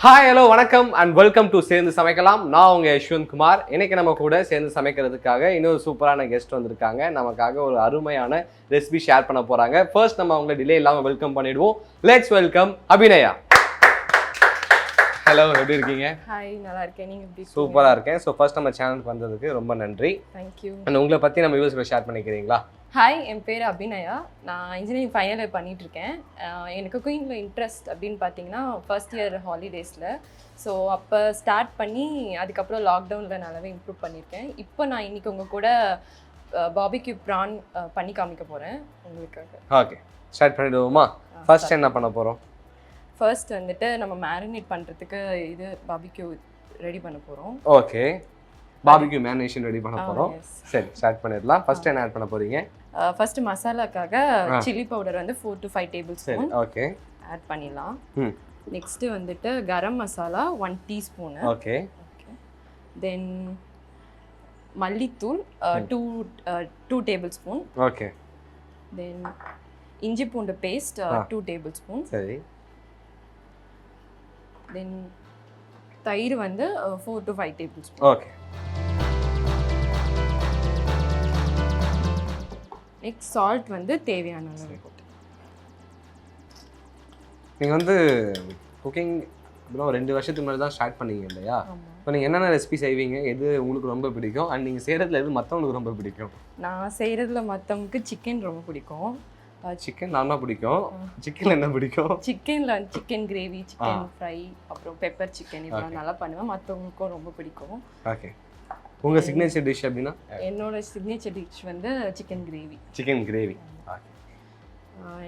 Hi hello வணக்கம் and welcome to சேர்ந்து சமைக்கலாம். நான் உங்கள் யஷ்வந்த் குமார். இன்னைக்கு நம்ம கூட சேர்ந்து சமைக்கிறதுக்காக இன்னொரு சூப்பரான கெஸ்ட் வந்திருக்காங்க. நமக்காக ஒரு அருமையான ரெசிபி ஷேர் பண்ண போகிறாங்க. ஃபர்ஸ்ட் நம்ம அவங்களை டிலே இல்லாமல் வெல்கம் பண்ணிடுவோம். Let's welcome Abhinaya. ஹலோ, எப்படி இருக்கீங்க? ஹாய், நல்லா இருக்கேன். நீங்கள் எப்படி? சூப்பராக இருக்கேன். ஸோ ஃபர்ஸ்ட் நம்ம சேனலுக்கு வந்ததுக்கு ரொம்ப நன்றி. தேங்க்யூ. அண்ட் உங்களை பற்றி நம்ம வியூவர்ஸ்க்கு ஷேர் பண்ணிக்கிறீங்களா? ஹாய், என் பேர் அபிநயா. நான் இன்ஜினியரிங் ஃபைனல் இயர் பண்ணிகிட்ருக்கேன். எனக்கு குக்கிங்கில் இன்ட்ரெஸ்ட் அப்படின்னு பார்த்தீங்கன்னா ஃபர்ஸ்ட் இயர் ஹாலிடேஸில். ஸோ அப்போ ஸ்டார்ட் பண்ணி அதுக்கப்புறம் லாக்டவுனில் நல்லாவே இம்ப்ரூவ் பண்ணியிருக்கேன். இப்போ நான் இன்றைக்கி உங்கள் கூட பாபிக்யூ ப்ரான் பண்ணி காமிக்க போகிறேன் உங்களுக்காக. Okay, start பண்ணிடுவோமா? ஃபர்ஸ்ட் என்ன பண்ண போகிறோம்? ஃபர்ஸ்ட் வந்துட்டு நம்ம மேரினேட் பண்ணுறதுக்கு இது பாபிக்யூ ரெடி பண்ண போகிறோம். ஓகே, பாபிக்யூ மேரினேஷன் ரெடி பண்ண போகிறோம். சரி, ஸ்டார்ட் பண்ணிடலாம். ஃபர்ஸ்ட் என்ன ஆட் பண்ண போகிறீங்க? ஃபர்ஸ்ட் மசாலாக்காக சில்லி பவுடர் வந்து 4 to 5 tablespoon okay add பண்ணிடலாம். நெக்ஸ்ட்டு வந்துட்டு garam masala 1 teaspoon. Okay. Then மல்லித்தூள் 2 டேபிள் ஸ்பூன். ஓகே. தென் இஞ்சி பூண்டு பேஸ்ட் 2 டேபிள் ஸ்பூன். சரி. தென் தயிர் வந்து 4 to 5 tablespoon. Okay. Next salt வந்து தேவையான அளவு போட்டு. நீங்கள் வந்து குக்கிங் இப்போலாம் 2 வருஷத்துக்கு முன்னாடி தான் ஸ்டார்ட் பண்ணீங்க இல்லையா? இப்போ நீங்கள் என்னென்ன ரெசிபி செய்வீங்க? எது உங்களுக்கு ரொம்ப பிடிக்கும்? அண்ட் நீங்கள் செய்கிறதுல எது மற்றவங்களுக்கு ரொம்ப பிடிக்கும்? நான் செய்கிறதுல மற்றவங்களுக்கு சிக்கன் ரொம்ப பிடிக்கும். சிக்கன் நார்மலாக பிடிக்கும். சிக்கன் என்ன பிடிக்கும்? சிக்கனில் சிக்கன் கிரேவி, சிக்கன் ஃப்ரை, அப்புறம் பெப்பர் சிக்கன் இதெல்லாம் நல்லா பண்ணுவேன். மற்றவங்களுக்கும் ரொம்ப பிடிக்கும். ஓகே. உங்கள் சிக்னேச்சர் டிஷ் அப்படின்னா? என்னோட சிக்னேச்சர் டிஷ் வந்து chicken gravy. Chicken gravy.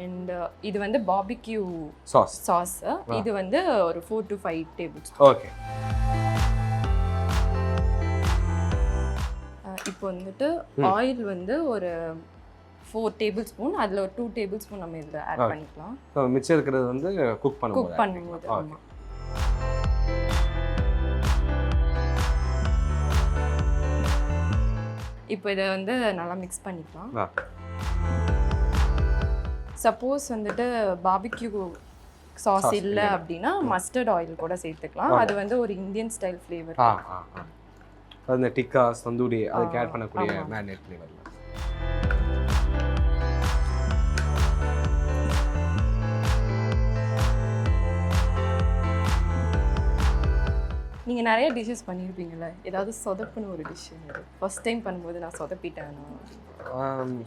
And இது வந்து பாபிக்யூ சாஸ். இது வந்து ஒரு 4 to 5 டேபிள் ஸ்பூன். ஓகே. இப்போ வந்துட்டு ஆயில் வந்து ஒரு 4 டேபிள் ஸ்பூன், அதில் ஒரு 2 டேபிள் ஸ்பூன் நம்ம இதில் ஆட் பண்ணிக்கலாம். மிச்சம் இருக்கிறது வந்து குக் பண்ணும்போது. ஆமாம். இப்போ இதை வந்து நல்லா மிக்ஸ் பண்ணிக்கலாம். சப்போஸ் வந்துட்டு பாபிக்யூ சாஸ் இல்லை அப்படின்னா மஸ்டர்ட் ஆயில் கூட சேர்த்துக்கலாம். அது வந்து ஒரு இந்தியன் ஸ்டைல் ஃப்ளேவர். அந்த டிக்கா தந்தூரி அதுக்கு ஆட் பண்ணக்கூடிய மேரினேட் ஃப்ளேவர். நீங்கள் நிறைய டிஷ்ஷஸ் பண்ணியிருப்பீங்களே, ஏதாவது சொதப்புன ஒரு டிஷ் ஃபர்ஸ்ட் டைம் பண்ணும்போது நான் சொதப்பிட்டேன்.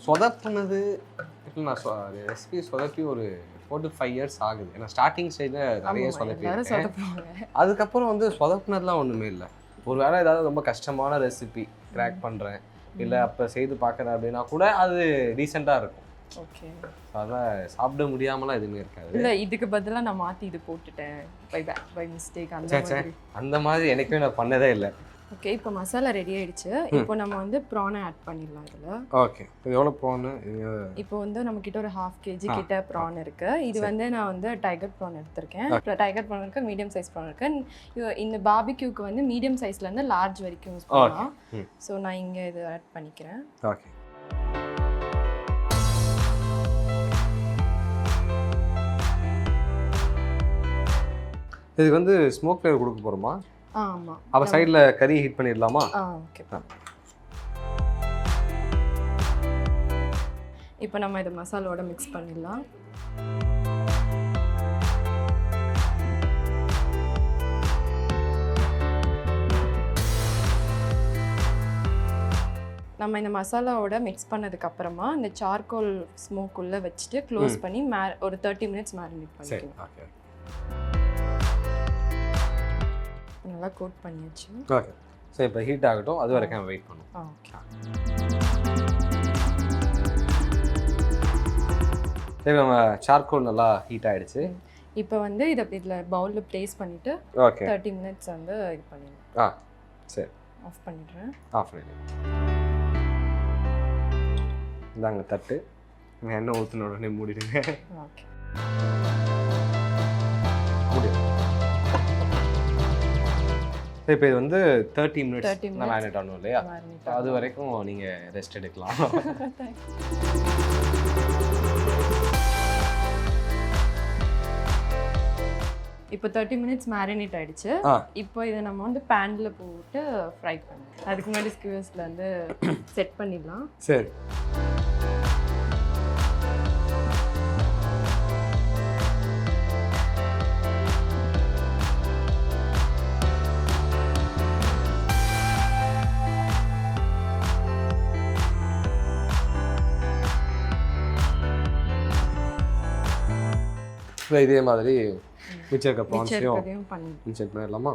சொதப்புனது இப்போ நான் ரெசிபி சொதப்பி ஒரு 4 to 5 இயர்ஸ் ஆகுது. ஏன்னா ஸ்டார்டிங் ஸ்டேஜில் நிறைய சொதப்பிடுவேன். அதுக்கப்புறம் வந்து சொதப்புனதுலாம் ஒன்றுமே இல்லை. ஒரு வேளை ஏதாவது ரொம்ப கஷ்டமான ரெசிபி கிராக் பண்ணுறேன் இல்லை அப்போ செய்து பார்க்குறேன் அப்படின்னா கூட அது டீசெண்டாக இருக்கும். ஓகே. அதான் சாப்பிட முடியாமலாம் எதுவுமே இருக்காது. இல்லை, இதுக்கு பதிலாக நான் மாற்றி இது போட்டுட்டேன் பை மிஸ்டேக். அந்த மாதிரி எனக்குமே நான் பண்ணதே இல்லை. ஓகே, இப்போ மசாலா ரெடி ஆயிடுச்சு. இப்போ நம்ம வந்து ப்ரானை ஆட் பண்ணிடலாம் இதில். ஓகே. இது எவ்வளோ ப்ரான்? இப்போ வந்து நம்மக்கிட்ட ஒரு 1/2 kg கிட்ட ப்ரான் இருக்கு. இது வந்து நான் வந்து டைகர் ப்ரான் எடுத்திருக்கேன். டைகர் ப்ரான் இருக்கு, மீடியம் சைஸ் ப்ரான் இருக்கு. இந்த பாபிக்யூக்கு வந்து மீடியம் சைஸ்லேருந்து லார்ஜ் வரைக்கும் யூஸ் பண்ணலாம். ஸோ நான் இங்கே இது ஆட் பண்ணிக்கிறேன். ஓகே. இதுக்கு வந்து ஸ்மோக் ஃப்ளேவர் கொடுக்க போகிறோமா? ஆமாம். அப்போ சைடில் கறி ஹீட் பண்ணிடலாமா? ஓகே. இப்போ நம்ம இதை மசாலோட மிக்ஸ் பண்ணிடலாம். நம்ம இந்த மசாலாவோட மிக்ஸ் பண்ணதுக்கப்புறமா இந்த சார்கோல் ஸ்மோக் உள்ள வச்சுட்டு க்ளோஸ் பண்ணி ஒரு 30 minutes மேரினேட் பண்ணிக்கலாம். நல்லா கோட் பண்ணியாச்சு. ஓகே. சரி, இப்போ ஹீட் ஆகட்டும், அது வரைக்கும் வெயிட் பண்ணுவோம். ஓகே. சரி, நம்ம சார்கோல் நல்லா ஹீட் ஆகிடுச்சு. இப்போ வந்து இதை இதில் பவுலில் ப்ளேஸ் பண்ணிவிட்டு ஓகே 30 minutes வந்து இது பண்ணிடுறேன். சரி, ஆஃப் பண்ணிடுறேன். ஆஃப் பண்ணிடுறேன். இந்தாங்க தட்டு. எண்ணெய் ஊற்றின உடனே மூடிடுங்க. ஓகே. இப்போ இது வந்து 30 minutes மேரினேட் ஆகணும் இல்லையா? அது வரைக்கும் நீங்கள் ரெஸ்ட் எடுக்கலாம். இப்போ 30 minutes மேரினேட் ஆயிடுச்சு. இப்போ இதை நம்ம வந்து பேன்ல போட்டு ஃப்ரை பண்ணணும். அதுக்கு முன்னாடி ஸ்கியூவர்ஸ்ல வந்து செட் பண்ணிடலாம். சரி. இதே மாதிரி மிச்சம் இருக்க ப்ரான்ஸையும் செட் பண்ணிடலாமா?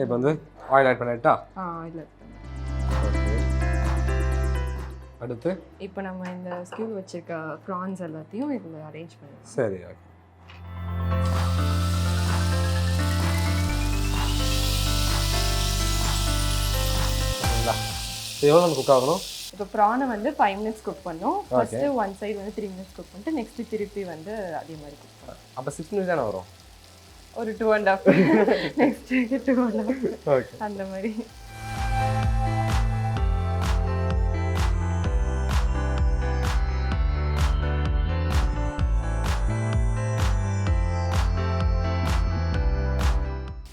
இப்போ வந்து ஆயில் ஆட் பண்ணிட்டா? ஆயில் ஆட் பண்ணி. அடுத்து இப்போ நம்ம இந்த ஸ்கியூ வச்சிருக்க ப்ரான்ஸ் எல்லாத்தையும் இதில் அரேஞ்ச் பண்ணலாம். சரி, ஓகே. எவ்வளோ குக் ஆகணும்? இப்போ ப்ரானை வந்து 5 minutes குக் பண்ணோம். ஃபர்ஸ்ட்டு ஒன் சைடு வந்து 3 minutes குக் பண்ணிட்டு நெக்ஸ்ட்டு திருப்பி வந்து அதே மாதிரி குக் பண்ணலாம். அப்போ 6 minutes தானே வரும்? ஒரு 2.5 நெக்ஸ்ட் 2.5 ஓகே, அந்த மாதிரி.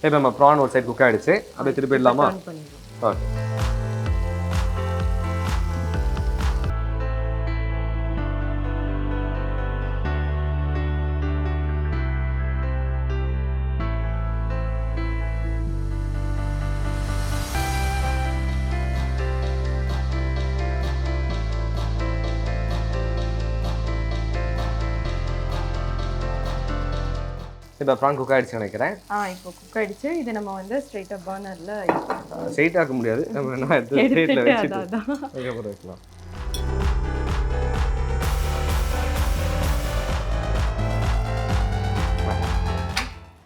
இப்போ நம்ம ப்ரான் ஒரு சைடு குக் ஆகிடுச்சு. அப்படியே திருப்பி இடலாமா? ஓகே. இப்போ ப்ரான் குக் ஆகிடுச்சு நினைக்கிறேன். இப்போ குக் ஆகிடுச்சு. இதை நம்ம வந்து ஸ்ட்ரைட்டாக பர்னரில் ஸ்ட்ரைட்டாக ஆக்க முடியாது, நம்ம என்ன ஸ்ட்ரைட்டில் வச்சுட்டு அதுக்கப்புறம் வைக்கலாம்.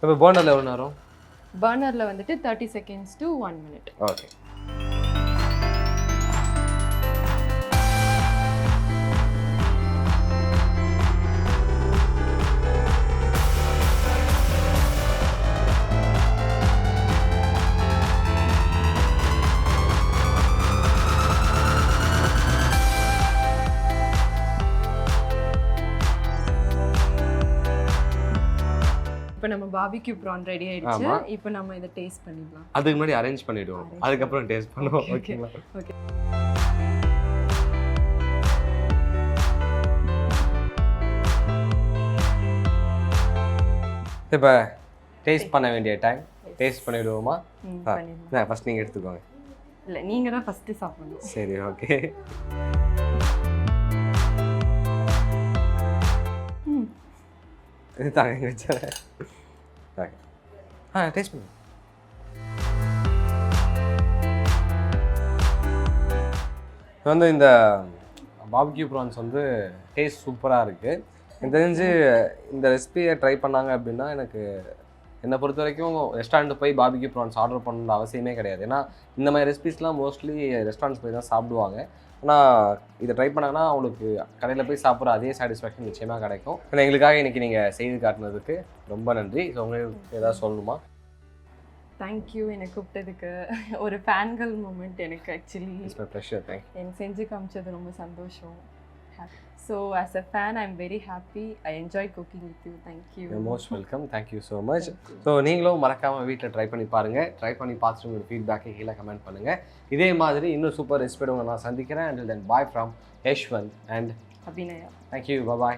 இப்போ பர்னரில் எவ்வளோ நேரம்? பர்னரில் வந்துட்டு 30 seconds to 1 minute. ஓகே. இப்போ நம்ம பார்பிக்யூ ப்ரான் ரெடி ஆயிடுச்சு. இப்போ நம்ம இதை டேஸ்ட் பண்ணிடலாம். அதுக்கு முன்னாடி அரேஞ்ச் பண்ணிடுவோம், அதுக்கப்புறம் டேஸ்ட் பண்ணுவோம். ஓகேங்களா? ஓகே. இப்போ டேஸ்ட் பண்ண வேண்டிய டைம். டேஸ்ட் பண்ணிடுவோமா? பண்ணிடலாம். ஃபர்ஸ்ட் நீங்கள் எடுத்துக்கோங்க. இல்லை, நீங்கள் தான் ஃபஸ்ட்டு சாப்பிடணும். சரி, ஓகே. இது தாங்க வச்சேன். டேஸ்ட் பண்ணு. வந்து இந்த பார்பிக்யூ ப்ரான்ஸ் வந்து டேஸ்ட் சூப்பராக இருக்குது. எனக்கு தெரிஞ்சு இந்த ரெசிபியை ட்ரை பண்ணாங்க அப்படின்னா எனக்கு என்னை பொறுத்த வரைக்கும் ரெஸ்டாரண்ட் போய் பார்பிக்யூ ப்ரான்ஸ் ஆர்டர் பண்ண அவசியமே கிடையாது. ஏன்னா இந்த மாதிரி ரெசிபிஸ்லாம் மோஸ்ட்லி ரெஸ்டாரண்ட்ஸ் போய் தான் சாப்பிடுவாங்க. ஆனால் இதை ட்ரை பண்ணாங்கன்னா அவங்களுக்கு கடையில் போய் சாப்பிட்ற அதே சாட்டிஸ்ஃபேக்ஷன் நிச்சயமாக கிடைக்கும். ஏன்னா எங்களுக்காக இன்றைக்கி நீங்கள் செய்து காட்டினதுக்கு ரொம்ப நன்றி. ஸோ உங்களுக்கு ஏதாவது சொல்லணுமா? தேங்க்யூ, என்னை கூப்பிட்டதுக்கு. ஒரு ஃபேன்கள் மூமெண்ட் எனக்கு actually. It's my pleasure. Thank you. எனக்கு செஞ்சு காமிச்சது ரொம்ப சந்தோஷம். So as a fan, I'm very happy. I enjoy cooking with you. Thank you. You're most welcome. Thank you so much. So நீங்களும் மறக்காம வீட்டில் ட்ரை பண்ணி பாருங்கள். ட்ரை பண்ணி பார்த்துட்டு உங்களோட ஃபீட்பேக்கை கீழே கமெண்ட் பண்ணுங்கள். இதே மாதிரி இன்னும் சூப்பர் ரெசிபியோட நான் சந்திக்கிறேன். Until then, bye from Yeshwanth and Abhinaya. Thank you. Bye-bye.